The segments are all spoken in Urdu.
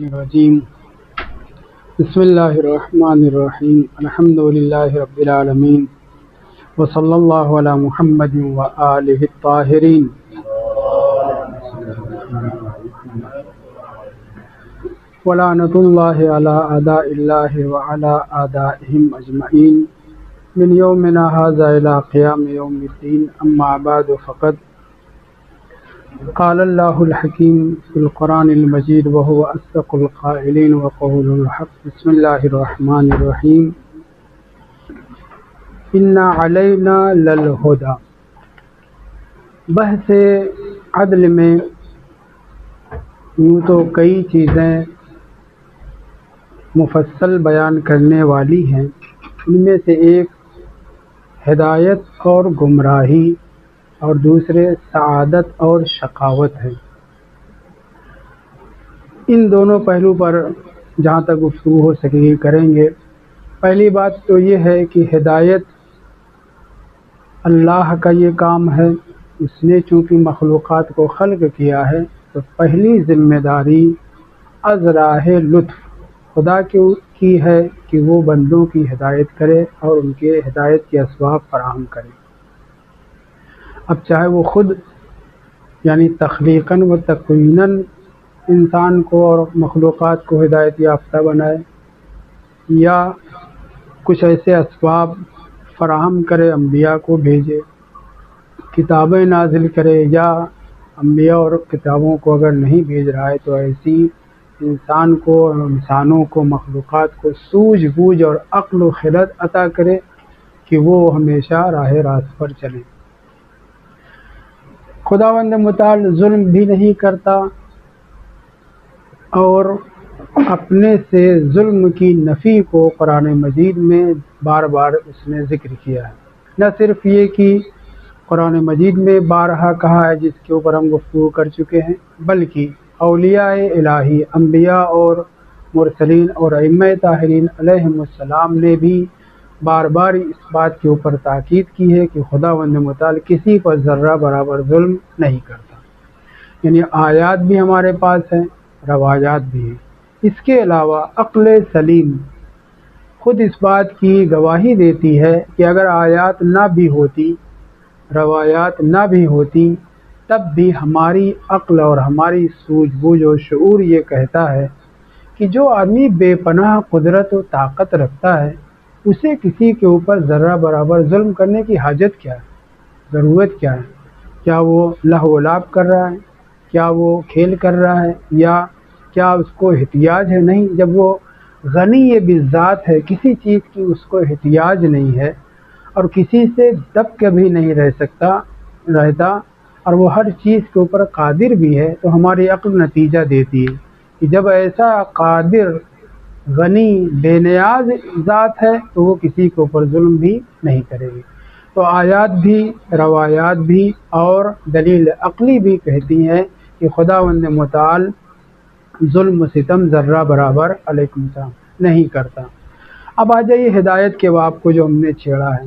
الرجیم بسم اللہ الرحمن الرحیم الحمد للہ رب العالمین وصلی اللہ علی محمد وآلہ الطاہرین ولعنۃ اللہ علی اعداء اللہ وعلی اعدائہم اجمعین من یومنا ھذا الی قیام یوم الدین اما بعد فقد قال اللہ الحکیم فی القرآن المجید وهو اصدق القائلین وقول الحق بسم اللہ الرحمن الرحیم ان علینا للہدی۔ بحث عدل میں یوں تو کئی چیزیں مفصل بیان کرنے والی ہیں، ان میں سے ایک ہدایت اور گمراہی اور دوسرے سعادت اور شقاوت ہے۔ ان دونوں پہلو پر جہاں تک گفتگو ہو سکے گی کریں گے۔ پہلی بات تو یہ ہے کہ ہدایت اللہ کا یہ کام ہے، اس نے چونکہ مخلوقات کو خلق کیا ہے تو پہلی ذمہ داری از راہ لطف خدا کی ہے کہ وہ بندوں کی ہدایت کرے اور ان کے ہدایت کے اسباب فراہم کرے۔ اب چاہے وہ خود یعنی تخلیقاً و تکویناً انسان کو اور مخلوقات کو ہدایت یافتہ بنائے، یا کچھ ایسے اسباب فراہم کرے، انبیاء کو بھیجے، کتابیں نازل کرے، یا انبیاء اور کتابوں کو اگر نہیں بھیج رہا ہے تو ایسی انسانوں کو مخلوقات کو سوجھ بوجھ اور عقل و خرد عطا کرے کہ وہ ہمیشہ راہ راست پر چلیں۔ خداوند متعال ظلم بھی نہیں کرتا اور اپنے سے ظلم کی نفی کو قرآن مجید میں بار بار اس نے ذکر کیا ہے۔ نہ صرف یہ کہ قرآن مجید میں بارہا کہا ہے جس کے اوپر ہم گفتگو کر چکے ہیں، بلکہ اولیاء الہی، انبیاء اور مرسلین اور ائمہ طاہرین علیہم السلام نے بھی بار بار اس بات کے اوپر تاکید کی ہے کہ خداوند متعال کسی پر ذرہ برابر ظلم نہیں کرتا۔ یعنی آیات بھی ہمارے پاس ہیں، روایات بھی ہیں۔ اس کے علاوہ عقل سلیم خود اس بات کی گواہی دیتی ہے کہ اگر آیات نہ بھی ہوتی، روایات نہ بھی ہوتی، تب بھی ہماری عقل اور ہماری سوجھ بوجھ اور شعور یہ کہتا ہے کہ جو آدمی بے پناہ قدرت و طاقت رکھتا ہے اسے کسی کے اوپر ذرہ برابر ظلم کرنے کی حاجت کیا ہے، ضرورت کیا ہے؟ کیا وہ لہو و لعب کر رہا ہے؟ کیا وہ کھیل کر رہا ہے؟ یا کیا اس کو احتیاج ہے؟ نہیں، جب وہ غنی بالذات ہے، کسی چیز کی اس کو احتیاج نہیں ہے اور کسی سے دب کے بھی نہیں رہتا اور وہ ہر چیز کے اوپر قادر بھی ہے، تو ہماری عقل نتیجہ دیتی ہے کہ جب ایسا قادر غنی بے نیاز ذات ہے تو وہ کسی کے اوپر ظلم بھی نہیں کرے گی۔ تو آیات بھی، روایات بھی اور دلیل عقلی بھی کہتی ہیں کہ خداوند متعال ظلم و ستم ذرہ برابر علیکم السلام نہیں کرتا۔ اب آ جائیے ہدایت کے باب کو جو ہم نے چھیڑا ہے۔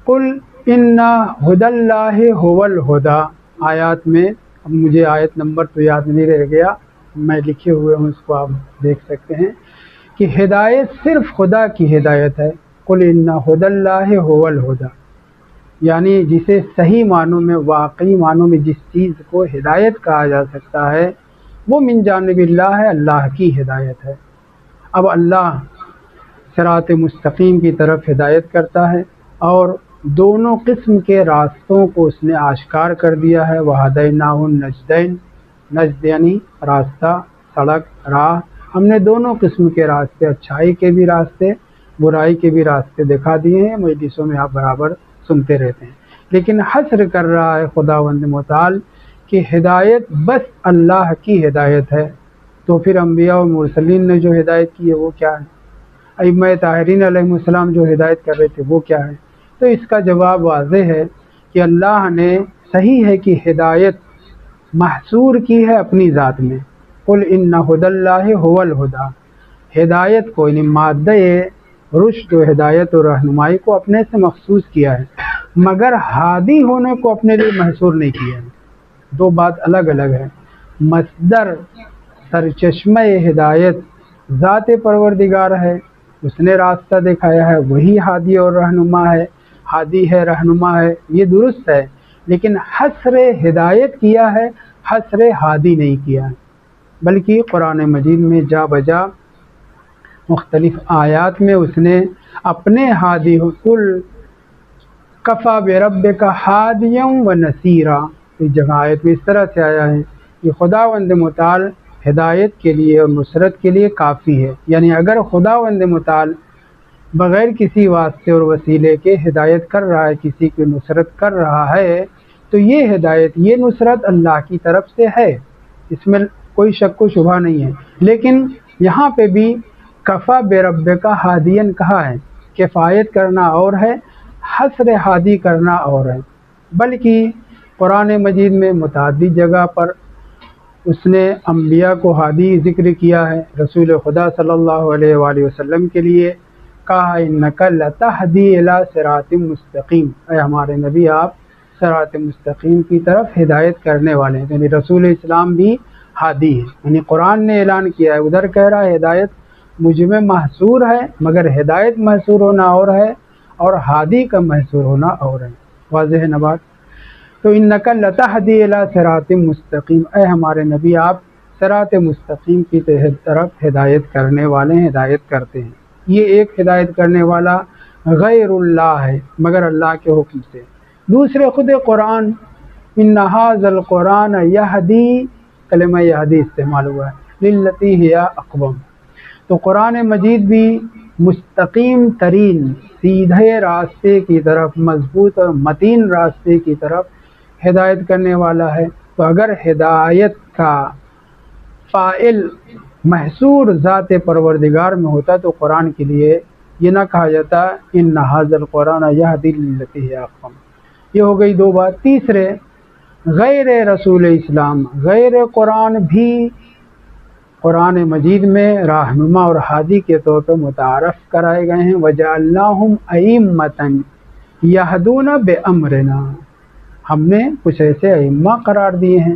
قل ان ھدی اللہ ھو الھدی، آیات میں، اب مجھے آیت نمبر تو یاد نہیں رہ گیا، میں لکھے ہوئے ہوں، اس کو آپ دیکھ سکتے ہیں کہ ہدایت صرف خدا کی ہدایت ہے۔ قل ان ھدی اللہ ھو الھدی، یعنی جسے صحیح معنوں میں، واقعی معنوں میں جس چیز کو ہدایت کہا جا سکتا ہے وہ من جانب اللہ ہے، اللہ کی ہدایت ہے۔ اب اللہ صراط مستقیم کی طرف ہدایت کرتا ہے اور دونوں قسم کے راستوں کو اس نے آشکار کر دیا ہے۔ وَہَدَيْنَاهُ النَّجْدَيْنِ، نجد یعنی راستہ، سڑک، راہ، ہم نے دونوں قسم کے راستے، اچھائی کے بھی راستے، برائی کے بھی راستے دکھا دیے ہیں۔ مجلسوں میں آپ برابر سنتے رہتے ہیں، لیکن حصر کر رہا ہے خداوند متعال کہ ہدایت بس اللہ کی ہدایت ہے۔ تو پھر انبیاء و مرسلین نے جو ہدایت کی ہے وہ کیا ہے؟ ائمہ طاہرین علیہ السلام جو ہدایت کر رہے تھے وہ کیا ہے؟ تو اس کا جواب واضح ہے کہ اللہ نے، صحیح ہے کہ ہدایت محصور کی ہے اپنی ذات میں۔ قل ان ھدی اللہ ھو الھدی، ہدایت کو یعنی مادہ رشد و ہدایت و رہنمائی کو اپنے سے مخصوص کیا ہے، مگر ہادی ہونے کو اپنے لیے محصور نہیں کیا ہے۔ دو بات الگ الگ ہے۔ مصدر سرچشمہ ہدایت ذات پروردگار ہے، اس نے راستہ دکھایا ہے، وہی ہادی اور رہنما ہے، ہادی ہے، رہنما ہے، یہ درست ہے، لیکن حصر ہدایت کیا ہے، حصر ہادی نہیں کیا ہے، بلکہ قرآن مجید میں جا بجا مختلف آیات میں اس نے اپنے ہادی کل کفا بربک ہادیا و نصیرا، اس جگہ آیت میں اس طرح سے آیا ہے کہ خداوند متعال ہدایت کے لیے اور نصرت کے لیے کافی ہے، یعنی اگر خداوند متعال بغیر کسی واسطے اور وسیلے کے ہدایت کر رہا ہے، کسی کی نصرت کر رہا ہے، تو یہ ہدایت، یہ نصرت اللہ کی طرف سے ہے، اس میں کوئی شک و شبہ نہیں ہے۔ لیکن یہاں پہ بھی کفا بربک ہادین کہا ہے، کفایت کرنا اور ہے، حصر ہادی کرنا اور ہے، بلکہ قرآن مجید میں متعدد جگہ پر اس نے انبیاء کو ہادی ذکر کیا ہے، رسول خدا صلی اللہ علیہ وآلہ وسلم کے لیے کہا انک لتہدی الی صراط مستقیم، اے ہمارے نبی آپ صراط مستقیم کی طرف ہدایت کرنے والے ہیں، یعنی رسول اسلام بھی ہادی ہے، یعنی قرآن نے اعلان کیا ہے، ادھر کہہ رہا ہے ہدایت مجھ میں محصور ہے، مگر ہدایت محصور ہونا اور ہے اور ہادی کا محصور ہونا اور ہے، واضح ہے نا بات؟ تو انک لتہدی الی صراط مستقیم، اے ہمارے نبی آپ صراط مستقیم کی طرف ہدایت کرنے والے ہیں، ہدایت کرتے ہیں۔ یہ ایک ہدایت کرنے والا غیر اللہ ہے، مگر اللہ کے حکم سے۔ دوسرے خود قرآن ان ھذا القرآن یہدی، کلمہ یہدی استعمال ہوا ہے، للتی ہی اقوم، تو قرآن مجید بھی مستقیم ترین سیدھے راستے کی طرف، مضبوط اور متین راستے کی طرف ہدایت کرنے والا ہے۔ تو اگر ہدایت کا فاعل محصور ذات پروردگار میں ہوتا تو قرآن کے لیے یہ نہ کہا جاتا ان ھذا القرآن یہدی للتی ہی اقوم۔ یہ ہو گئی دو بات۔ تیسرے، غیر رسول اسلام، غیر قرآن بھی قرآن مجید میں رہنما اور ہادی کے طور پر متعارف کرائے گئے ہیں۔ وجعلناہم ائمۃ یہدون بامرنا، ہم نے کچھ ایسے ائمہ قرار دیے ہیں۔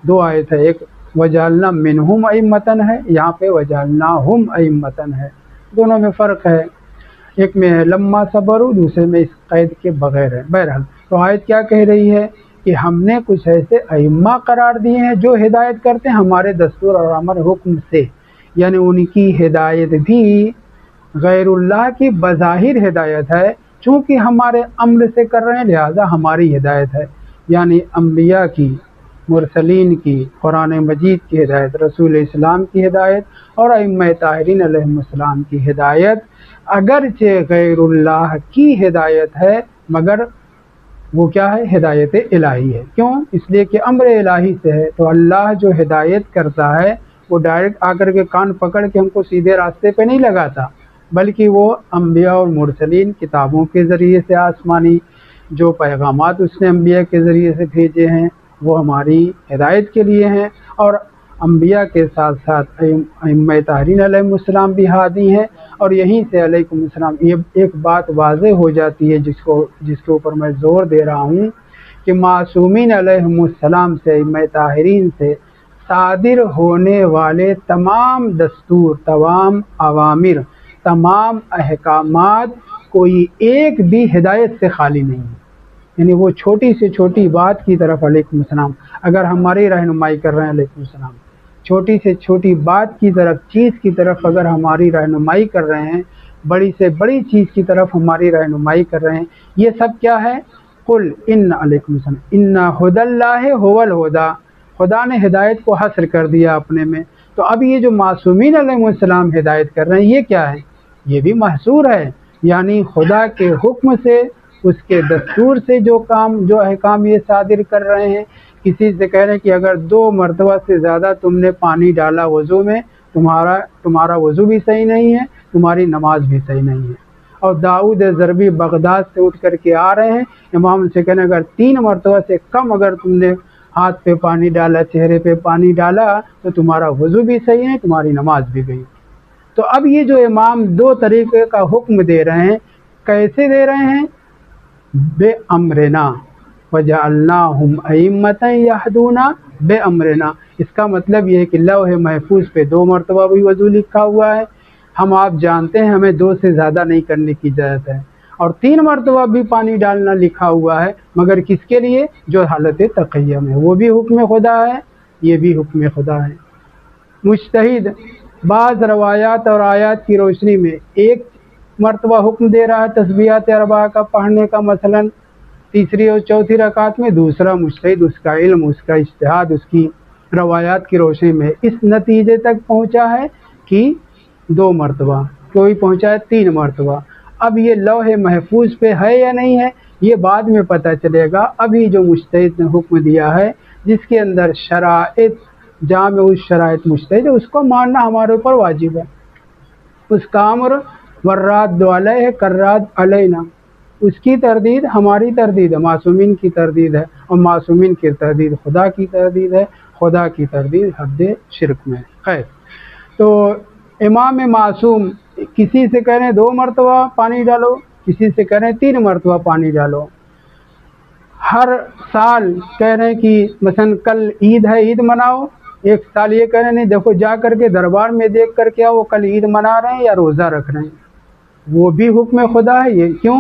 دو آیت ہے، ایک وجعلنا منہم ائمۃ ہے، یہاں پہ وجعلناہم ائمۃ ہے، دونوں میں فرق ہے، ایک میں ہے لما صبروا، دوسرے میں اس قید کے بغیر ہے۔ بہرحال تو آیت کیا کہہ رہی ہے کہ ہم نے کچھ ایسے ائمہ قرار دیے ہیں جو ہدایت کرتے ہیں ہمارے دستور اور ہمارے حکم سے، یعنی ان کی ہدایت بھی غیر اللہ کی بظاہر ہدایت ہے، چونکہ ہمارے امر سے کر رہے ہیں لہذا ہماری ہدایت ہے، یعنی انبیاء کی، مرسلین کی، قرآن مجید کی ہدایت، رسول اسلام کی ہدایت اور ائمہ طاہرین علیہم السلام کی ہدایت اگرچہ غیر اللہ کی ہدایت ہے، مگر وہ کیا ہے؟ ہدایت الہی ہے۔ کیوں؟ اس لیے کہ امر الہی سے ہے، تو اللہ جو ہدایت کرتا ہے وہ ڈائریکٹ آ کر کے کان پکڑ کے ہم کو سیدھے راستے پہ نہیں لگاتا، بلکہ وہ انبیاء اور مرسلین کتابوں کے ذریعے سے، آسمانی جو پیغامات اس نے انبیاء کے ذریعے سے بھیجے ہیں وہ ہماری ہدایت کے لیے ہیں، اور انبیاء کے ساتھ ساتھ ائمہ طاہرین علیہم السلام بھی ہادی ہیں۔ اور یہیں سے علیکم السلام یہ ایک بات واضح ہو جاتی ہے جس کے اوپر میں زور دے رہا ہوں کہ معصومین علیہم السلام سے، ائمہ طاہرین سے صادر ہونے والے تمام دستور، تمام اوامر، تمام احکامات کوئی ایک بھی ہدایت سے خالی نہیں ہے، یعنی وہ چھوٹی سے چھوٹی بات کی طرف علیکم السلام اگر ہماری رہنمائی کر رہے ہیں، علیکم السلام، چھوٹی سے چھوٹی بات کی طرف، چیز کی طرف اگر ہماری رہنمائی کر رہے ہیں، بڑی سے بڑی چیز کی طرف ہماری رہنمائی کر رہے ہیں، یہ سب کیا ہے؟ قل ان، علیکم السلام، ان ھدی اللہ ھو الھدی، خدا نے ہدایت کو حصر کر دیا اپنے میں، تو اب یہ جو معصومین علیہ السلام ہدایت کر رہے ہیں یہ کیا ہے؟ یہ بھی محصور ہے، یعنی خدا کے حکم سے، اس کے دستور سے جو احکام یہ صادر کر رہے ہیں۔ کسی سے کہہ رہے ہیں کہ اگر 2 مرتبہ سے زیادہ تم نے پانی ڈالا وضو میں، تمہارا وضو بھی صحیح نہیں ہے، تمہاری نماز بھی صحیح نہیں ہے۔ اور داؤد ضربی بغداد سے اٹھ کر کے آ رہے ہیں، امام سے کہنے اگر 3 مرتبہ سے کم اگر تم نے ہاتھ پہ پانی ڈالا، چہرے پہ پانی ڈالا، تو تمہارا وضو بھی صحیح ہے، تمہاری نماز بھی گئی۔ تو اب یہ جو امام 2 طریقے کا حکم دے رہے ہیں، کیسے دے رہے ہیں؟ بِأَمْرِنَا وَجَعَلْنَاهُمْ أَئِمَّةً يَهْدُونَ بِأَمْرِنَا، اس کا مطلب یہ ہے کہ لوح محفوظ پہ 2 مرتبہ بھی وضو لکھا ہوا ہے. ہم آپ جانتے ہیں ہمیں 2 سے زیادہ نہیں کرنے کی اجازت ہے. اور 3 مرتبہ بھی پانی ڈالنا لکھا ہوا ہے، مگر کس کے لیے؟ جو حالت تقیہ میں، وہ بھی حکم خدا ہے، یہ بھی حکم خدا ہے. مجتہد بعض روایات اور آیات کی روشنی میں 1 مرتبہ حکم دے رہا ہے تسبیحات 4 کا پڑھنے کا، مثلا تیسری اور چوتھی رکعت میں. دوسرا مجتہد اس کا علم، اس کا اجتہاد، اس کی روایات کی روشنی میں اس نتیجے تک پہنچا ہے کہ 2 مرتبہ، کوئی پہنچا ہے 3 مرتبہ. اب یہ لوح محفوظ پہ ہے یا نہیں ہے یہ بعد میں پتہ چلے گا. ابھی جو مجتہد نے حکم دیا ہے جس کے اندر شرائط جامع الشرائط مجتہد، اس کو ماننا ہمارے اوپر واجب ہے. اس کا امر وراد علیہ کراد علینا، اس کی تردید ہماری تردید ہے، معصومین کی تردید ہے، اور معصومین کی تردید خدا کی تردید ہے، خدا کی تردید حد شرک میں ہے. خیر، تو امام معصوم کسی سے کہہ رہے ہیں 2 مرتبہ پانی ڈالو، کسی سے کہہ رہے ہیں 3 مرتبہ پانی ڈالو. ہر سال کہہ رہے ہیں کہ مثلا کل عید ہے، عید مناؤ. ایک سال یہ کہہ رہے ہیں نہیں دیکھو جا کر کے دربار میں دیکھ کر کے وہ کل عید منا رہے ہیں یا روزہ رکھ رہے ہیں. وہ بھی حکم خدا ہے. یہ کیوں؟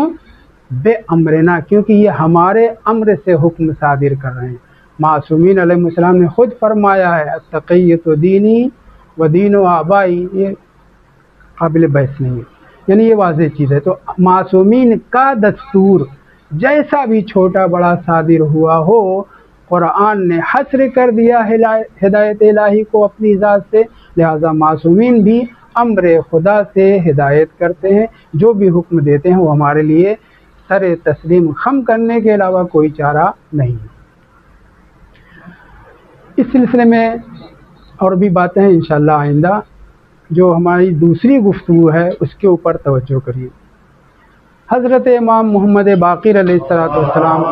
بے امرنا، کیونکہ یہ ہمارے امر سے حکم صادر کر رہے ہیں. معصومین علیہ السلام نے خود فرمایا ہے التقیۃ دینی و دین و آبائی، یہ قابل بحث نہیں ہے، یعنی یہ واضح چیز ہے. تو معصومین کا دستور جیسا بھی چھوٹا بڑا صادر ہوا ہو، قرآن نے حصر کر دیا ہدایت الہی کو اپنی ذات سے، لہذا معصومین بھی امر خدا سے ہدایت کرتے ہیں. جو بھی حکم دیتے ہیں وہ ہمارے لیے سر تسلیم خم کرنے کے علاوہ کوئی چارہ نہیں. اس سلسلے میں اور بھی باتیں ہیں انشاءاللہ آئندہ. جو ہماری دوسری گفتگو ہے اس کے اوپر توجہ کریے. حضرت امام محمد باقر علیہ السلام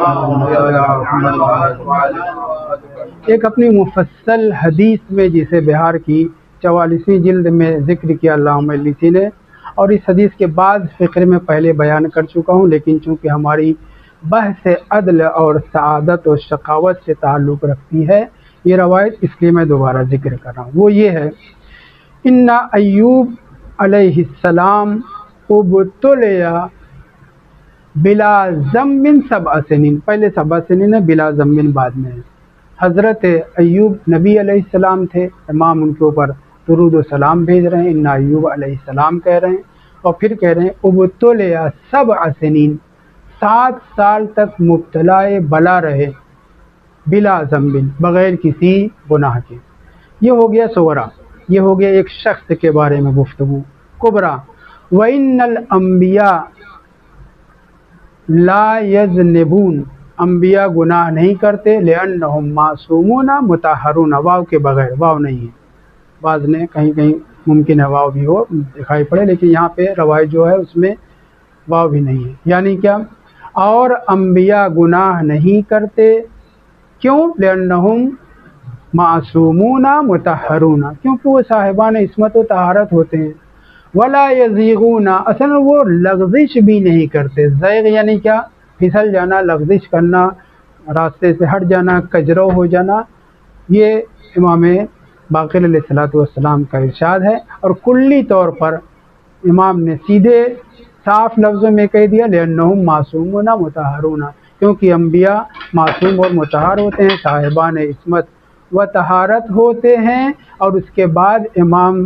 ایک اپنی مفصل حدیث میں جسے بہار کی 44ویں جلد میں ذکر کیا علامہ مجلسی نے، اور اس حدیث کے بعد فقرے میں پہلے بیان کر چکا ہوں، لیکن چونکہ ہماری بحث عدل اور سعادت و شقاوت سے تعلق رکھتی ہے یہ روایت، اس لیے میں دوبارہ ذکر کر رہا ہوں. وہ یہ ہے ان ایوب علیہ السلام ابتلیا بلا ذنب 7 سنین، پہلے 7 سنین ہے، بلا ذنب بعد میں ہے. حضرت ایوب نبی علیہ السلام تھے، امام ان کے اوپر درود و سلام بھیج رہے ہیں، ان ایوب علیہ السلام کہہ رہے ہیں، اور پھر کہہ رہے ہیں ابتلیا 7 سنین، 7 سال تک مبتلا بلا رہے، بلا ذنب، بغیر کسی گناہ کے. یہ ہو گیا صغرا، یہ ہو گیا ایک شخص کے بارے میں گفتگو. کبرا وَإِنَّ الْأَنْبِيَاءَ لا یذنبون، انبیاء گناہ نہیں کرتے، لأنہم معصومون مطہرون، واو کے بغیر، واو نہیں ہے. بعض نے کہیں کہیں ممکن ہے واو بھی ہو دکھائی پڑے، لیکن یہاں پہ روایت جو ہے اس میں واو بھی نہیں ہے. یعنی کیا؟ اور انبیاء گناہ نہیں کرتے، کیوں؟ لأنہم معصومون مطہرون، کیونکہ وہ صاحبان عصمت و طہارت ہوتے ہیں. ولا یزیغون، اصل وہ لغزش بھی نہیں کرتے. زیغ یعنی کیا؟ پھسل جانا، لغزش کرنا، راستے سے ہٹ جانا، کجرو ہو جانا. یہ امام باقر علیہ السلام کا ارشاد ہے، اور کلی طور پر امام نے سیدھے صاف لفظوں میں کہہ دیا لأنہم معصومون مطہرون، کیونکہ انبیاء معصوم اور مطہر ہوتے ہیں، صاحبان عصمت و طہارت ہوتے ہیں. اور اس کے بعد امام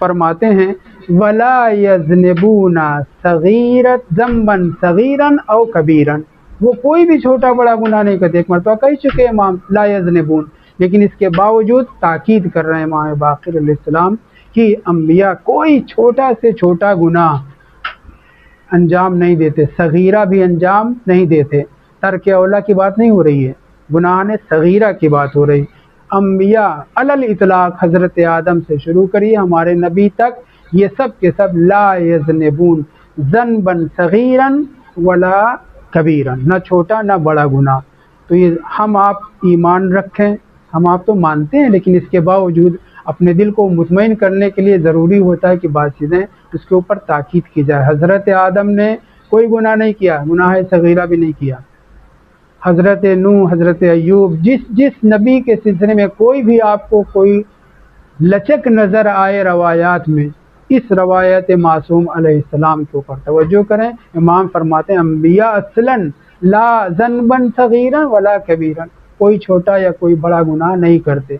فرماتے ہیں ولا یذنبون صغیرۃ ذنبا صغیرا او کبیرا، وہ کوئی بھی چھوٹا بڑا گناہ نہیں کرتے. ایک مرتبہ کہہ چکے امام لا یذنبون، لیکن اس کے باوجود تاکید کر رہے ہیں امام باقر علیہ السلام کہ انبیاء کوئی چھوٹا سے چھوٹا گناہ انجام نہیں دیتے، صغیرہ بھی انجام نہیں دیتے. ترک اولا کی بات نہیں ہو رہی ہے، گناہ صغیرہ کی بات ہو رہی. انبیاء علی الاطلاق حضرت آدم سے شروع کریے ہمارے نبی تک، یہ سب کے سب لا یذنبون ذنبا صغیرا ولا کبیرا، نہ چھوٹا نہ بڑا گناہ. تو یہ ہم آپ ایمان رکھیں، ہم آپ تو مانتے ہیں، لیکن اس کے باوجود اپنے دل کو مطمئن کرنے کے لیے ضروری ہوتا ہے کہ بعض چیزیں اس کے اوپر تاکید کی جائے. حضرت آدم نے کوئی گناہ نہیں کیا، گناہ صغیرہ بھی نہیں کیا. حضرت نوح، حضرت ایوب، جس نبی کے سلسلے میں کوئی بھی آپ کو کوئی لچک نظر آئے روایات میں، اس روایت معصوم علیہ السلام کے اوپر توجہ کریں۔ امام فرماتے ہیں انبیاء اصلاً لا ذنبا صغیرا ولا کبیرا، کوئی چھوٹا یا کوئی بڑا گناہ نہیں کرتے۔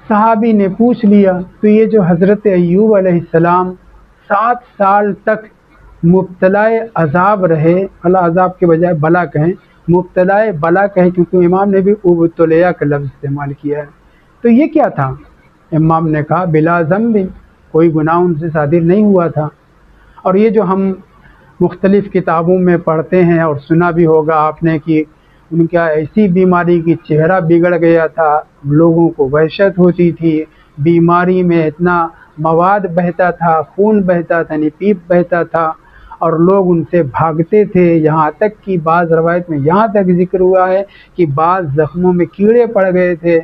صحابی نے پوچھ لیا تو یہ جو حضرت ایوب علیہ السلام 7 سال تک مبتلا عذاب رہے، اللہ عذاب کے بجائے بلا کہیں، مبتلا بلا کہیں، کیونکہ امام نے بھی ابتلیا کا لفظ استعمال کیا ہے، تو یہ کیا تھا؟ امام نے کہا بلا ذنب، کوئی گناہ ان سے صادر نہیں ہوا تھا۔ اور یہ جو ہم مختلف کتابوں میں پڑھتے ہیں اور سنا بھی ہوگا آپ نے کہ ان کا ایسی بیماری کی چہرہ بگڑ گیا تھا، لوگوں کو وحشت ہوتی تھی، بیماری میں اتنا مواد بہتا تھا، خون بہتا تھا، پیپ بہتا تھا، اور لوگ ان سے بھاگتے تھے، یہاں تک کہ بعض روایت میں یہاں تک ذکر ہوا ہے کہ بعض زخموں میں کیڑے پڑ گئے تھے۔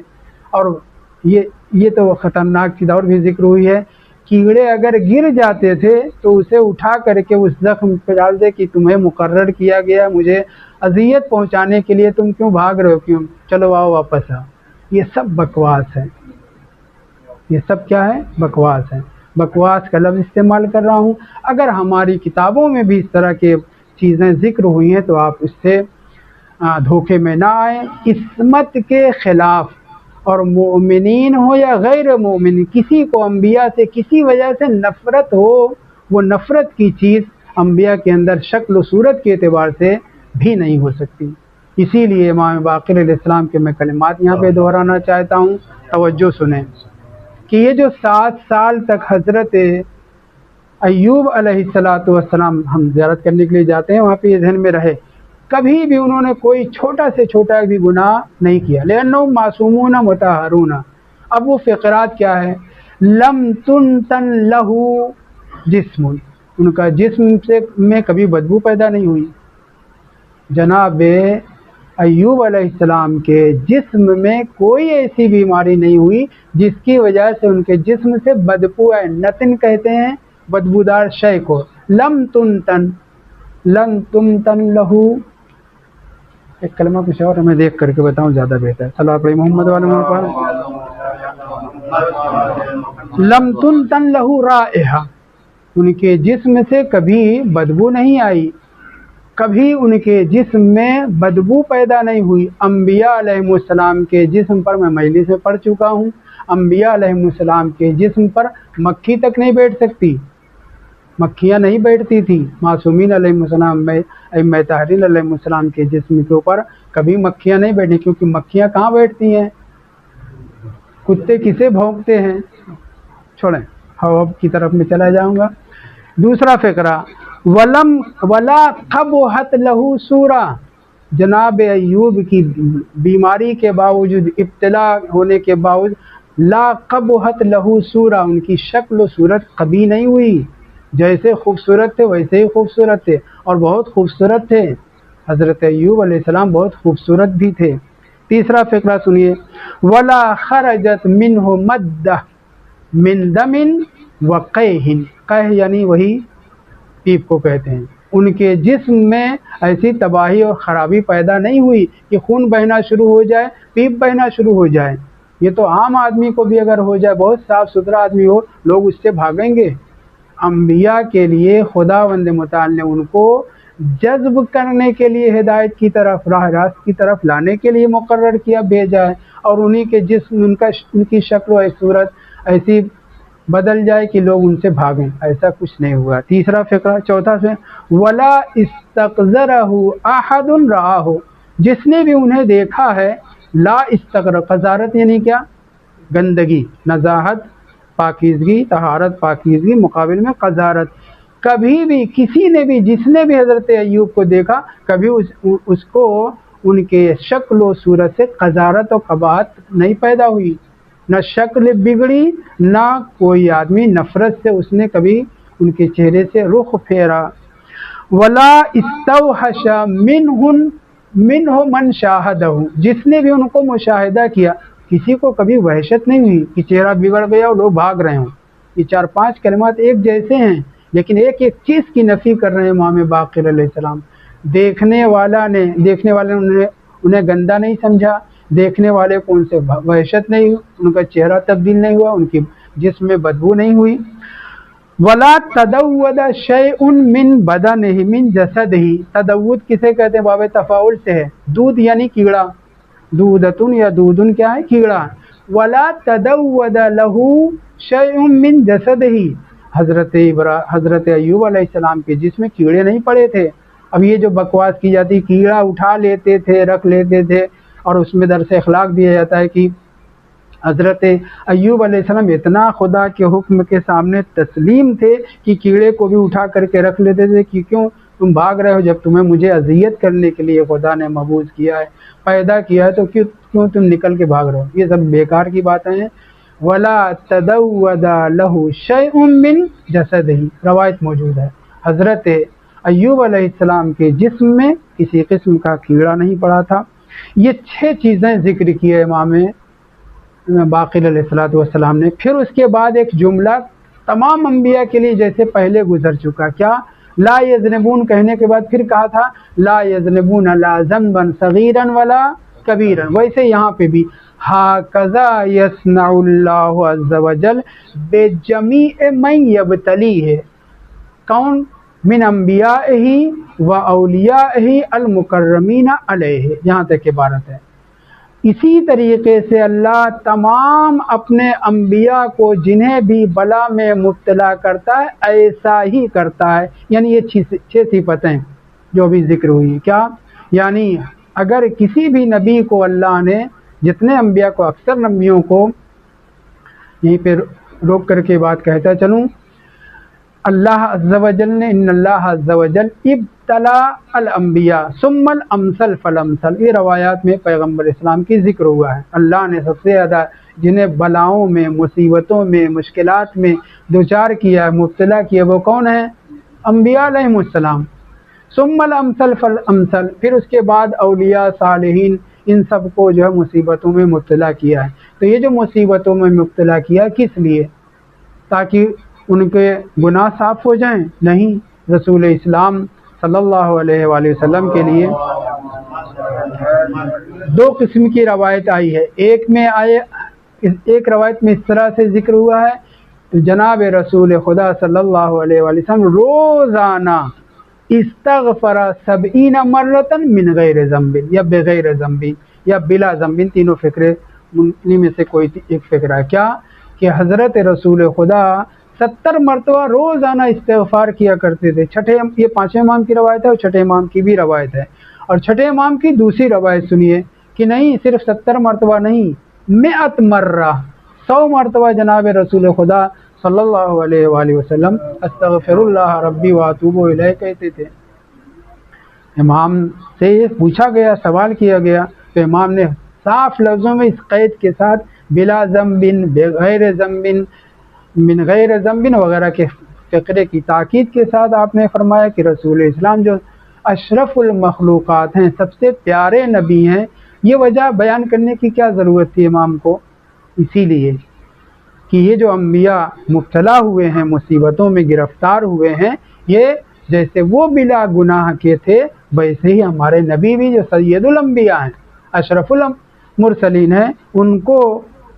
اور یہ تو خطرناک چیز اور بھی ذکر ہوئی ہے، کیڑے اگر گر جاتے تھے تو اسے اٹھا کر کے اس زخم پہ ڈال دے کہ تمہیں مقرر کیا گیا مجھے اذیت پہنچانے کے لیے، تم کیوں بھاگ رہے ہو، کیوں، چلو آؤ واپس آؤ۔ یہ سب بکواس ہے، یہ سب کیا ہے؟ بکواس ہے۔ بکواس کا لفظ استعمال کر رہا ہوں۔ اگر ہماری کتابوں میں بھی اس طرح کے چیزیں ذکر ہوئی ہیں تو آپ اس سے دھوکے میں نہ آئیں۔ عصمت کے خلاف، اور مومنین ہو یا غیر مومن، کسی کو انبیاء سے کسی وجہ سے نفرت ہو، وہ نفرت کی چیز انبیاء کے اندر شکل و صورت کے اعتبار سے بھی نہیں ہو سکتی۔ اسی لیے امام باقر علیہ السلام کے میں کلمات یہاں پہ دہرانا چاہتا ہوں، توجہ سنیں کہ یہ جو 7 سال تک حضرت ایوب علیہ السلام ہم زیارت کرنے کے لیے جاتے ہیں، وہاں پہ یہ ذہن میں رہے کبھی بھی انہوں نے کوئی چھوٹا سے چھوٹا بھی گناہ نہیں کیا، لأنہم معصومون مطہرون۔ اب وہ فقرات کیا ہے؟ لم تنتن لہو جسم، ان کا جسم سے میں کبھی بدبو پیدا نہیں ہوئی۔ جناب ایوب علیہ السلام کے جسم میں کوئی ایسی بیماری نہیں ہوئی جس کی وجہ سے ان کے جسم سے بدبو آئے، نتن کہتے ہیں بدبودار شے کو۔ لم تنتن لہو، ایک کلمہ کچھ اور میں دیکھ کر کے بتاؤں زیادہ بہتر، صلی اللہ علیہ محمد والے محمد۔ لم تنتن لہو رائحہ، ان کے جسم سے کبھی بدبو نہیں آئی، کبھی ان کے جسم میں بدبو پیدا نہیں ہوئی۔ انبیاء علیہ السلام کے جسم پر میں مجلس میں پڑھ چکا ہوں، انبیاء علیہ السلام کے جسم پر مکھی تک نہیں بیٹھ سکتی، مکھیاں نہیں بیٹھتی تھی۔ معصومین علیہ السلام میں ائمہ طاہرین علیہ السلام کے جسم کے اوپر کبھی مکھیاں نہیں بیٹھی، کیونکہ مکھیاں کہاں بیٹھتی ہیں؟ کتے کسے بھونکتے ہیں؟ چھوڑیں، ہوا کی طرف میں چلا جاؤں گا۔ دوسرا فقرہ، ولا قبحت لہو صورہ، جناب ایوب کی بیماری کے باوجود، ابتلا ہونے کے باوجود، لا قبحت لہو صورہ، ان کی شکل و صورت کبھی نہیں ہوئی، جیسے خوبصورت تھے ویسے ہی خوبصورت تھے، اور بہت خوبصورت تھے۔ حضرت ایوب علیہ السلام بہت خوبصورت بھی تھے۔ تیسرا فقرہ سنیے، ولا خرجت منہ مدہ من دم وقیح، قیح یعنی وہی پیپ کو کہتے ہیں، ان کے جسم میں ایسی تباہی اور خرابی پیدا نہیں ہوئی کہ خون بہنا شروع ہو جائے، پیپ بہنا شروع ہو جائے۔ یہ تو عام آدمی کو بھی اگر ہو جائے، بہت صاف ستھرا آدمی ہو، لوگ اس سے بھاگیں گے۔ انبیاء کے لیے خداوند متعال نے ان کو جذب کرنے کے لیے ہدایت کی طرف، راہ راست کی طرف لانے کے لیے مقرر کیا، بھیجا ہے، اور انہی کے جسم، ان کی شکل و صورت ایسی بدل جائے کہ لوگ ان سے بھاگیں، ایسا کچھ نہیں ہوا۔ تیسرا فقرہ، چوتھا سے، ولا استقذرہ احد رآہ، جس نے بھی انہیں دیکھا ہے، لا استقر، قذارت یعنی کیا؟ گندگی، نزاہت پاکیزگی، طہارت پاکیزگی، مقابل میں قذارت، کبھی بھی کسی نے بھی، جس نے بھی حضرت ایوب کو دیکھا، کبھی اس کو ان کے شکل و صورت سے قذارت و قباحت نہیں پیدا ہوئی، نہ شکل بگڑی، نہ کوئی آدمی نفرت سے اس نے کبھی ان کے چہرے سے رخ پھیرا۔ ولا استوحش منہ من شاہدہ، جس نے بھی ان کو مشاہدہ کیا، کسی کو کبھی وحشت نہیں ہوئی کہ چہرہ بگڑ گیا اور لوگ بھاگ رہے ہوں۔ یہ 4-5 کلمات ایک جیسے ہیں، لیکن ایک ایک چیز کی نفی کر رہے ہیں امام باقر علیہ السلام۔ دیکھنے والے نے انہیں گندا نہیں سمجھا، دیکھنے والے کو ان سے وحشت نہیں ہوئی، ان کا چہرہ تبدیل نہیں ہوا، ان کی جسم میں بدبو نہیں ہوئی۔ ولا تدود شیء من بدنہ من جسدہ، تدود کسے کہتے ہیں؟ باب تفاعل سے ہے، دودھ یعنی کیڑا، دودتن یا دودن کیا ہے؟ کیڑا۔ ولا تدود لہ شیء من جسدہ، حضرت ایوب علیہ السلام کے جسم میں کیڑے نہیں پڑے تھے۔ اب یہ جو بکواس کی جاتی، کیڑا اٹھا لیتے تھے، رکھ لیتے تھے، اور اس میں درس اخلاق دیا جاتا ہے کہ حضرت ایوب علیہ السلام اتنا خدا کے حکم کے سامنے تسلیم تھے کہ کیڑے کو بھی اٹھا کر کے رکھ لیتے تھے کہ کیوں تم بھاگ رہے ہو، جب تمہیں مجھے اذیت کرنے کے لیے خدا نے مبعوث کیا ہے، پیدا کیا ہے، تو کیوں تم نکل کے بھاگ رہے ہو؟ یہ سب بیکار کی باتیں ہیں۔ ولا تدود لہ شیء من جسدہ، روایت موجود ہے حضرت ایوب علیہ السلام کے جسم میں کسی قسم کا کیڑا نہیں پڑا تھا۔ یہ 6 چیزیں ذکر کی ہے امام باقر علیہ السلام نے۔ پھر اس کے بعد ایک جملہ تمام انبیاء کے لیے جیسے پہلے گزر چکا، کیا؟ لا یذنبون کہنے کے بعد پھر کہا تھا لا یذنبون لا ذنبا صغیرا ولا کبیرا، ویسے یہاں پہ بھی ھکذا یصنع اللہ عز وجل بجمیع من یبتلیہ، کون؟ من انبیائہ و اولیائہ المکرمین علیہ، یہاں تک عبارت ہے۔ اسی طریقے سے اللہ تمام اپنے انبیاء کو جنہیں بھی بلا میں مبتلا کرتا ہے ایسا ہی کرتا ہے، یعنی یہ 6 صفتیں جو بھی ذکر ہوئی، کیا؟ یعنی اگر کسی بھی نبی کو اللہ نے، جتنے انبیاء کو، اکثر نبیوں کو، یہیں پہ روک کر کے بات کہتا چلوں، اللہ عز و جل نے ان اللہ عز و جل ابتلا الانبیاء ثم الامثل فالامثل، یہ روایات میں پیغمبر اسلام کی ذکر ہوا ہے۔ اللہ نے سب سے زیادہ جنہیں بلاؤں میں، مصیبتوں میں، مشکلات میں دوچار کیا، مبتلا کیا، وہ کون ہیں؟ انبیاء علیہم السلام۔ ثم الامثل فالامثل، پھر اس کے بعد اولیاء، صالحین، ان سب کو جو ہے مصیبتوں میں مبتلا کیا ہے۔ تو یہ جو مصیبتوں میں مبتلا کیا کس لیے؟ تاکہ ان کے گناہ صاف ہو جائیں؟ نہیں، رسول اسلام صلی اللہ علیہ وآلہ وسلم کے لیے 2 قسم کی روایت آئی ہے۔ ایک روایت میں اس طرح سے ذکر ہوا ہے، جناب رسول خدا صلی اللہ علیہ وآلہ وسلم روزانہ استغفر 70 مرۃ من غیر ذنب، یا بغیر ذنب یا بلا ذنب، تینوں فقرے انہی میں سے کوئی ایک فقرہ ہے، کیا کہ حضرت رسول خدا 70 مرتبہ روزانہ استغفار کیا کرتے تھے۔ یہ 5ویں امام کی روایت ہے، اور 6 امام کی بھی روایت ہے۔ اور 6 امام کی دوسری روایت سنیے کہ نہیں، صرف 70 مرتبہ نہیں، 100 مرہ، 100 مرتبہ جناب رسول خدا صلی اللہ علیہ وآلہ وسلم استغفر اللہ ربی واتوب الیہ کہتے تھے۔ امام سے پوچھا گیا، سوال کیا گیا، تو امام نے صاف لفظوں میں اس قید کے ساتھ بلا ذنب، بغیر ذنب، من غیر ذنب وغیرہ کے فقرے کی تاکید کے ساتھ آپ نے فرمایا کہ رسول اسلام جو اشرف المخلوقات ہیں، سب سے پیارے نبی ہیں، یہ وجہ بیان کرنے کی کیا ضرورت تھی امام کو؟ اسی لیے کہ یہ جو انبیاء مبتلا ہوئے ہیں، مصیبتوں میں گرفتار ہوئے ہیں، یہ جیسے وہ بلا گناہ کے تھے، ویسے ہی ہمارے نبی بھی جو سید الانبیاء ہیں، اشرف المرسلین ہیں، ان کو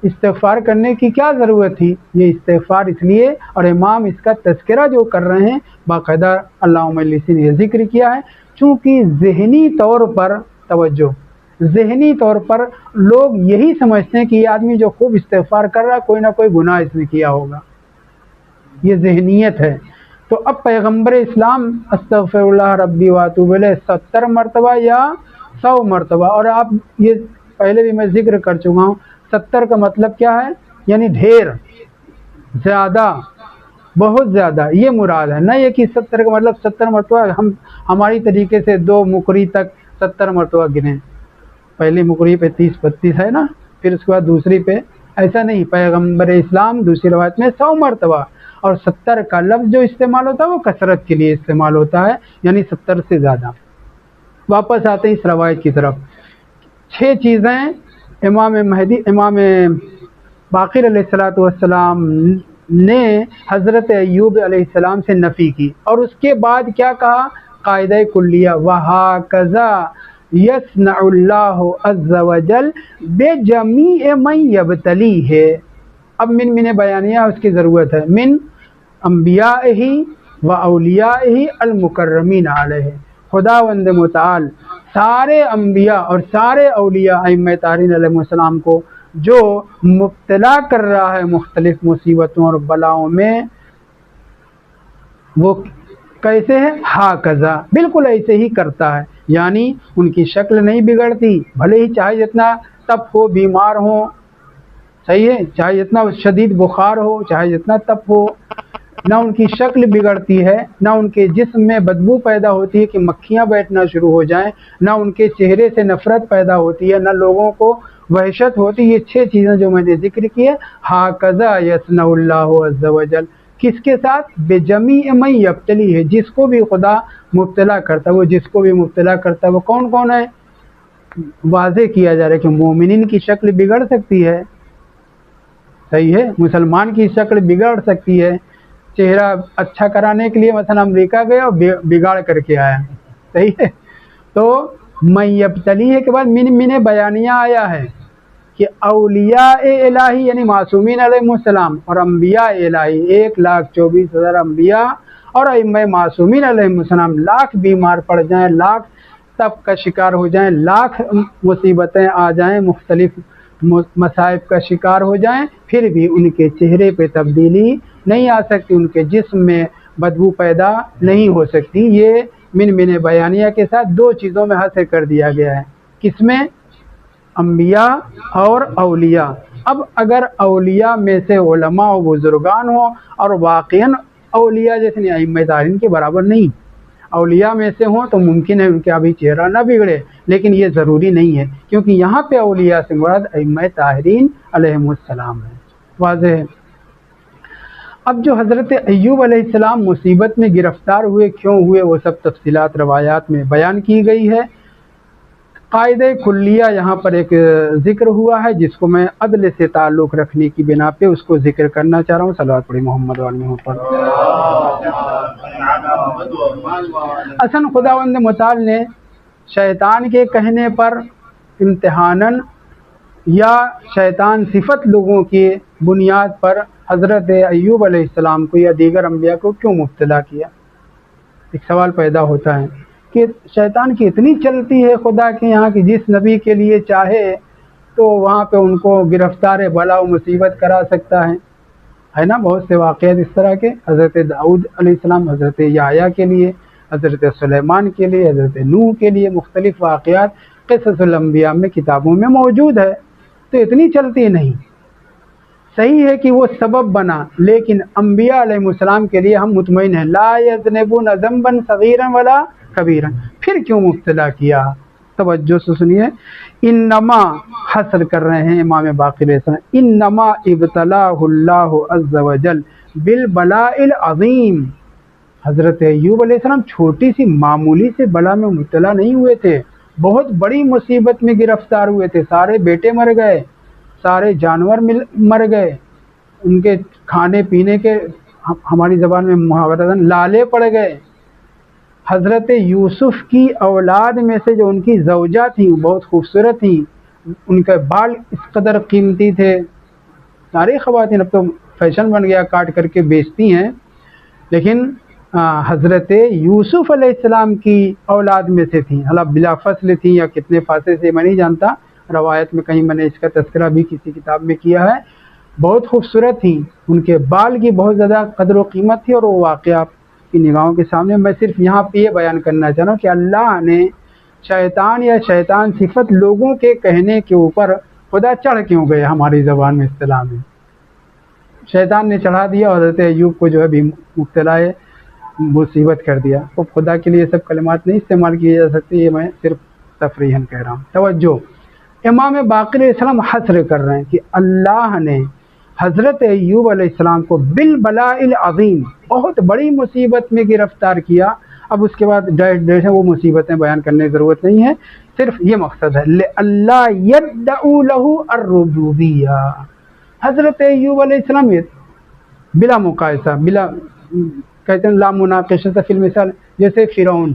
استغفار کرنے کی کیا ضرورت تھی؟ یہ استغفار اس لیے، اور امام اس کا تذکرہ جو کر رہے ہیں باقاعدہ اللہم لسی نے ذکر کیا ہے، چونکہ ذہنی طور پر توجہ، ذہنی طور پر لوگ یہی سمجھتے ہیں کہ یہ آدمی جو خوب استغفار کر رہا ہے کوئی نہ کوئی گناہ اس نے کیا ہوگا، یہ ذہنیت ہے۔ تو اب پیغمبر اسلام استغفر اللہ ربی واتوب الیہ 70 مرتبہ یا 100 مرتبہ، اور آپ یہ پہلے بھی میں ذکر کر چکا ہوں، 70 کا مطلب کیا ہے؟ یعنی ڈھیر، زیادہ، بہت زیادہ، یہ مراد ہے، نہ یہ کہ 70 کا مطلب 70 مرتبہ ہم ہماری طریقے سے 2 مقری تک 70 مرتبہ گنیں، پہلی مقری پہ 30-32 ہے نا، پھر اس کے بعد دوسری پہ، ایسا نہیں۔ پیغمبر اسلام دوسری روایت میں 100 مرتبہ، اور 70 کا لفظ جو استعمال ہوتا ہے وہ کثرت کے لیے استعمال ہوتا ہے، یعنی 70 سے زیادہ۔ واپس آتے ہیں اس روایت کی طرف۔ 6 چیزیں امام باقر علیہ السلام نے حضرت ایوب علیہ السلام سے نفی کی، اور اس کے بعد کیا کہا؟ قاعدہ کلیہ وہکذا یصنع اللہ عز وجل بجمیع من یبتلیہ. اب من بیانیہ اس کی ضرورت ہے. من انبیائہ و اولیائہ المکرمین علیہ. خداوند متعال سارے انبیاء اور سارے اولیاء ائمہ طاہرین علیہ السلام کو جو مبتلا کر رہا ہے مختلف مصیبتوں اور بلاؤں میں، وہ کیسے ہے؟ ہاکذا، بالکل ایسے ہی کرتا ہے. یعنی ان کی شکل نہیں بگڑتی، بھلے ہی چاہے جتنا تپ ہو، بیمار ہو، صحیح ہے، چاہے جتنا شدید بخار ہو، چاہے جتنا تپ ہو، نہ ان کی شکل بگڑتی ہے، نہ ان کے جسم میں بدبو پیدا ہوتی ہے کہ مکھیاں بیٹھنا شروع ہو جائیں، نہ ان کے چہرے سے نفرت پیدا ہوتی ہے، نہ لوگوں کو وحشت ہوتی. یہ 6 چیزیں جو میں نے ذکر کی ہے، ہاکذا یصنع اللہ عز وجل. کس کے ساتھ؟ بجمیع من یبتلی ہے، جس کو بھی خدا مبتلا کرتا ہے. وہ جس کو بھی مبتلا کرتا ہے وہ کون کون ہے؟ واضح کیا جا رہا ہے کہ مومنین کی شکل بگڑ سکتی ہے، صحیح ہے، مسلمان کی شکل بگڑ سکتی ہے. چہرہ اچھا کرانے کے لیے مثلا امریکہ گئے اور بگاڑ کر کے آیا، صحیح ہے. تو من یبتلیہ کے بعد من بیانیہ آیا ہے کہ اولیاء الہی یعنی معصومین علیہ السلام اور انبیاء الہی 1,24,000 انبیاء اور ائمہ معصومین علیہ السلام لاکھ بیمار پڑ جائیں، لاکھ تب کا شکار ہو جائیں، لاکھ مصیبتیں آ جائیں، مختلف مصائب کا شکار ہو جائیں، پھر بھی ان کے چہرے پہ تبدیلی نہیں آ سکتی، ان کے جسم میں بدبو پیدا نہیں ہو سکتی. یہ من بیانیہ کے ساتھ 2 چیزوں میں حصر کر دیا گیا ہے. کس میں؟ انبیاء اور اولیاء. اب اگر اولیاء میں سے علماء و بزرگان ہوں اور واقعاً اولیاء جیسے ائمہ طاہرین کے برابر نہیں، اولیاء میں سے ہوں تو ممکن ہے ان کا ابھی چہرہ نہ بگڑے، لیکن یہ ضروری نہیں ہے، کیونکہ یہاں پہ اولیاء سے مراد ائمہ طاہرین علیہ السلام ہے. واضح ہے. اب جو حضرت ایوب علیہ السلام مصیبت میں گرفتار ہوئے، کیوں ہوئے، وہ سب تفصیلات روایات میں بیان کی گئی ہے. قاعدہ کلیہ یہاں پر ایک ذکر ہوا ہے جس کو میں عدل سے تعلق رکھنے کی بنا پہ اس کو ذکر کرنا چاہ رہا ہوں. صلوات پڑھی محمد وعلی محمد پر. اصل خداوند متعال نے شیطان کے کہنے پر امتحاناً یا شیطان صفت لوگوں کی بنیاد پر حضرت ایوب علیہ السلام کو یا دیگر انبیاء کو کیوں مبتلا کیا؟ ایک سوال پیدا ہوتا ہے کہ شیطان کی اتنی چلتی ہے خدا کے یہاں کہ جس نبی کے لیے چاہے تو وہاں پہ ان کو گرفتار بلا و مصیبت کرا سکتا ہے نا. بہت سے واقعات اس طرح کے حضرت داؤد علیہ السلام، حضرت یحییٰ کے لیے، حضرت سلیمان کے لیے، حضرت نوح کے لیے مختلف واقعات قصص الانبیاء میں کتابوں میں موجود ہے. تو اتنی چلتی نہیں. صحیح ہے کہ وہ سبب بنا، لیکن انبیاء علیہ السلام کے لیے ہم مطمئن ہیں لا یذنبون ذنبا صغیرا ولا کبیرا. پھر کیوں مبتلا کیا؟ توجہ سے سنیے. انما حصر کر رہے ہیں امام باقر علیہ السلام، انما ابتلاہ اللہ عز وجل بالبلاء العظیم. حضرت ایوب علیہ السلام چھوٹی سی معمولی سے بلا میں مبتلا نہیں ہوئے تھے، بہت بڑی مصیبت میں گرفتار ہوئے تھے. سارے بیٹے مر گئے، سارے جانور مر گئے، ان کے کھانے پینے کے ہماری زبان میں محاورتاً لالے پڑ گئے. حضرت یوسف کی اولاد میں سے جو ان کی زوجہ تھیں وہ بہت خوبصورت تھیں، ان کے بال اس قدر قیمتی تھے. ساری خواتین اب تو فیشن بن گیا، کاٹ کر کے بیچتی ہیں، لیکن حضرت یوسف علیہ السلام کی اولاد میں سے تھیں. اللہ بلا فصل تھیں یا کتنے فاصلے سے میں نہیں جانتا، روایت میں کہیں میں نے اس کا تذکرہ بھی کسی کتاب میں کیا ہے. بہت خوبصورت تھیں، ان کے بال کی بہت زیادہ قدر و قیمت تھی، اور وہ واقعہ آپ کی نگاہوں کے سامنے. میں صرف یہاں پہ یہ بیان کرنا چاہ رہا ہوں کہ اللہ نے شیطان یا شیطان صفت لوگوں کے کہنے کے اوپر خدا چڑھ کیوں گئے، ہماری زبان میں اصطلاح میں شیطان نے چڑھا دیا اور حضرت ایوب کو جو ہے مبتلا مصیبت کر دیا. تو خدا کے لیے سب کلمات نہیں استعمال کیے جا سکتے، یہ میں صرف تفریحاً کہہ رہا ہوں. توجہ. امام باقر علیہ السلام حصر کر رہے ہیں کہ اللہ نے حضرت ایوب علیہ السلام کو بالبلاء العظیم بہت بڑی مصیبت میں گرفتار کیا. اب اس کے بعد ڈیش وہ مصیبتیں بیان کرنے کی ضرورت نہیں ہے، صرف یہ مقصد ہے اللہ یدعو لہ الربوبیہ. حضرت ایوب علیہ السلام بلا مقایسہ، بلا کہتے ہیں لا مناقشہ فی المثال، جیسے فرعون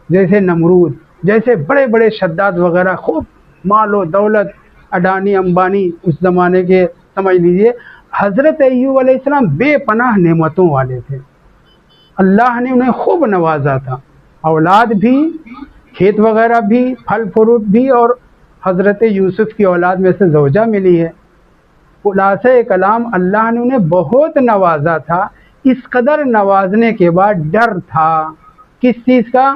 جیسے نمرود، جیسے بڑے بڑے شداد وغیرہ، خوب مال و دولت، اڈانی امبانی اس زمانے کے سمجھ لیجئے۔ حضرت ایوب علیہ السلام بے پناہ نعمتوں والے تھے، اللہ نے انہیں خوب نوازا تھا، اولاد بھی، کھیت وغیرہ بھی، پھل فروٹ بھی، اور حضرت یوسف کی اولاد میں سے زوجہ ملی ہے۔ خلاصہ کلام اللہ نے انہیں بہت نوازا تھا، اس قدر نوازنے کے بعد ڈر تھا کس چیز کا؟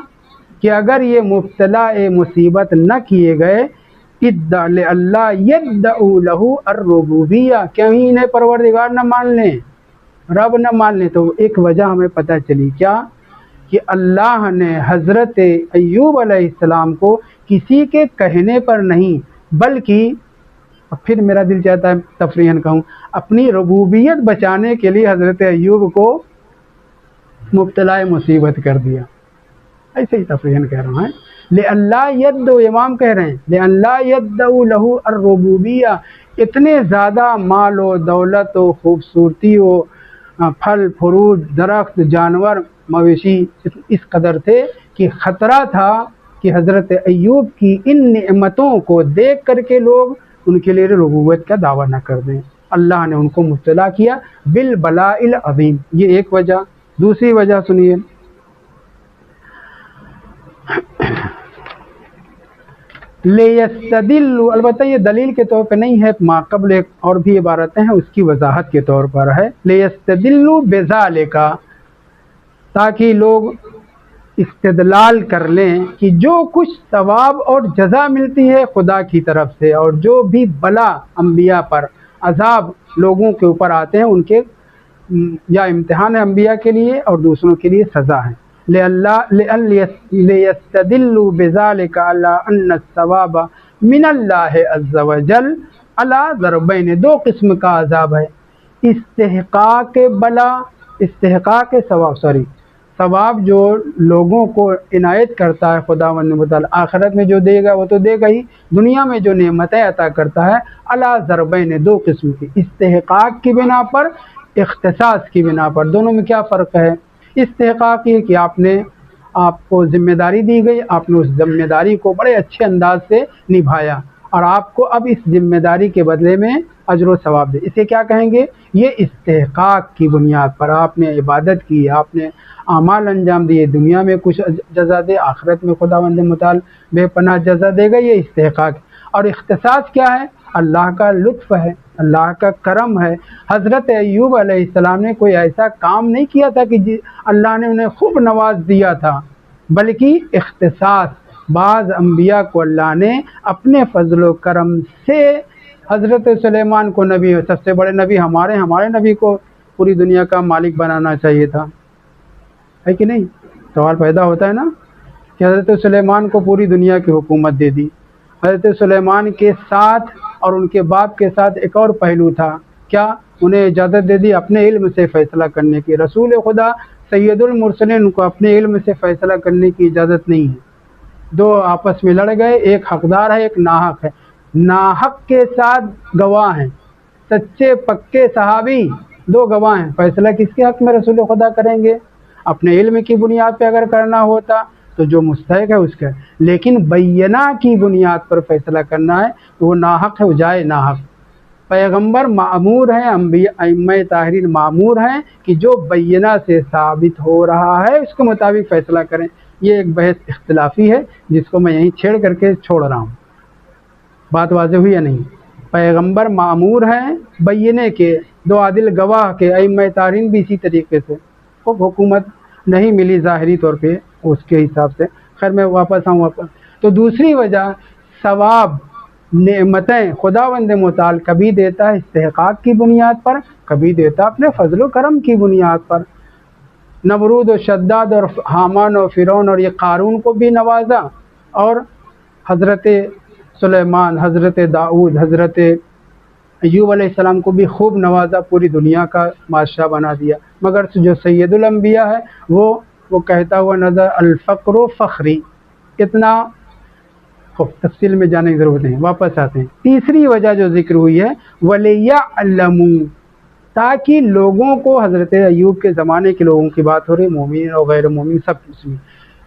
کہ اگر یہ مبتلا مصیبت نہ کیے گئے، اللہ یدعو لہ الربوبیہ، کہیں انہیں پروردگار نہ مان لیں، رب نہ مان لیں۔ تو ایک وجہ ہمیں پتہ چلی، کیا؟ کہ اللہ نے حضرت ایوب علیہ السلام کو کسی کے کہنے پر نہیں، بلکہ پھر میرا دل چاہتا ہے تفریحاً کہوں، اپنی ربوبیت بچانے کے لیے حضرت ایوب کو مبتلا مصیبت کر دیا۔ ایسے ہی تفریحاً کہہ رہا ہوں، لِأَلَّا يَدْعُ، امام کہہ رہے ہیں لِأَلَّا يَدْعُ لَهُ الرُّبُوبِيَّہ، اتنے زیادہ مال و دولت و خوبصورتی و پھل فروٹ، درخت، جانور، مویشی اس قدر تھے کہ خطرہ تھا کہ حضرت ایوب کی ان نعمتوں کو دیکھ کر کے لوگ ان کے لیے ربوبیت کا دعویٰ نہ کر دیں۔ اللہ نے ان کو مبتلا کیا بالبلاء العظیم، یہ ایک وجہ۔ دوسری وجہ سنیے، لیستدل، البتہ یہ دلیل کے طور پہ نہیں ہے، ما قبل ایک اور بھی عبارتیں ہیں، اس کی وضاحت کے طور پر ہے، لیستدل بذالک، تاکہ لوگ استدلال کر لیں کہ جو کچھ ثواب اور جزا ملتی ہے خدا کی طرف سے، اور جو بھی بلا انبیاء پر، عذاب لوگوں کے اوپر آتے ہیں، ان کے یا امتحان انبیاء کے لیے اور دوسروں کے لیے سزا ہے، لیستدلوا بذالک علی ان الثواب من اللہ عز وجل علی ضربین، دو قسم کا عذاب ہے، استحقاق بلا، استحقاق ثواب جو لوگوں کو عنایت کرتا ہے خداوند متعال، آخرت میں جو دے گا وہ تو دے گا ہی، دنیا میں جو نعمتیں عطا کرتا ہے، علی ضربین، دو قسم کی، استحقاق کی بنا پر، اختصاص کی بنا پر۔ دونوں میں کیا فرق ہے؟ استحقاق یہ کہ آپ کو ذمہ داری دی گئی، آپ نے اس ذمہ داری کو بڑے اچھے انداز سے نبھایا، اور آپ کو اب اس ذمہ داری کے بدلے میں اجر و ثواب دے، اسے کیا کہیں گے؟ یہ استحقاق کی بنیاد پر آپ نے عبادت کی، آپ نے اعمال انجام دیے، دنیا میں کچھ جزا دے، آخرت میں خداوند متعال بے پناہ جزا دے گا، یہ استحقاق۔ اور اختصاص کیا ہے؟ اللہ کا لطف ہے، اللہ کا کرم ہے۔ حضرت ایوب علیہ السلام نے کوئی ایسا کام نہیں کیا تھا کہ اللہ نے انہیں خوب نواز دیا تھا، بلکہ اختصاص، بعض انبیاء کو اللہ نے اپنے فضل و کرم سے، حضرت سلیمان کو نبی، سب سے بڑے نبی ہمارے نبی کو پوری دنیا کا مالک بنانا چاہیے تھا، ہے کہ نہیں؟ سوال پیدا ہوتا ہے نا کہ حضرت سلیمان کو پوری دنیا کی حکومت دے دی۔ حضرت سلیمان کے ساتھ اور ان کے باپ کے ساتھ ایک اور پہلو تھا، کیا؟ انہیں اجازت دے دی اپنے علم سے فیصلہ کرنے کی، رسول خدا سید المرسلین کو اپنے علم سے فیصلہ کرنے کی اجازت نہیں ہے۔ دو آپس میں لڑ گئے، ایک حقدار ہے، ایک ناحق ہے، ناحق کے ساتھ گواہ ہیں، سچے پکے صحابی دو گواہ ہیں، فیصلہ کس کے حق میں رسول خدا کریں گے؟ اپنے علم کی بنیاد پہ اگر کرنا ہوتا تو جو مستحق ہے اس کا، لیکن بینہ کی بنیاد پر فیصلہ کرنا ہے تو وہ ناحق ہے، وہ جائے ناحق۔ پیغمبر معمور ہیں، انبیاء ائمہ طاہرین معمور ہیں کہ جو بینہ سے ثابت ہو رہا ہے اس کے مطابق فیصلہ کریں۔ یہ ایک بحث اختلافی ہے جس کو میں یہیں چھیڑ کر کے چھوڑ رہا ہوں، بات واضح ہوئی یا نہیں؟ پیغمبر معمور ہیں بینے کے، دو عادل گواہ کے، ائمہ طاہرین بھی اسی طریقے سے، خوب حکومت نہیں ملی ظاہری طور پہ اس کے حساب سے۔ خیر میں واپس آؤں تو دوسری وجہ، ثواب، نعمتیں خداوند متعال کبھی دیتا ہے استحقاق کی بنیاد پر، کبھی دیتا اپنے فضل و کرم کی بنیاد پر۔ نمرود و شداد اور حامان و فرعون اور یہ قارون کو بھی نوازا، اور حضرت سلیمان، حضرت داؤد، حضرت ایوب علیہ السلام کو بھی خوب نوازا، پوری دنیا کا بادشاہ بنا دیا۔ مگر جو سید الانبیاء ہے وہ کہتا ہوا نظر، الفقر و فخری، اتنا خوب تفصیل میں جانے کی ضرورت نہیں، واپس آتے ہیں۔ تیسری وجہ جو ذکر ہوئی ہے، وَلِيَعْلَمُوا، تاکہ لوگوں کو، حضرت ایوب کے زمانے کے لوگوں کی بات ہو رہی، مومن اور غیر مومن سب اس میں،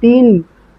3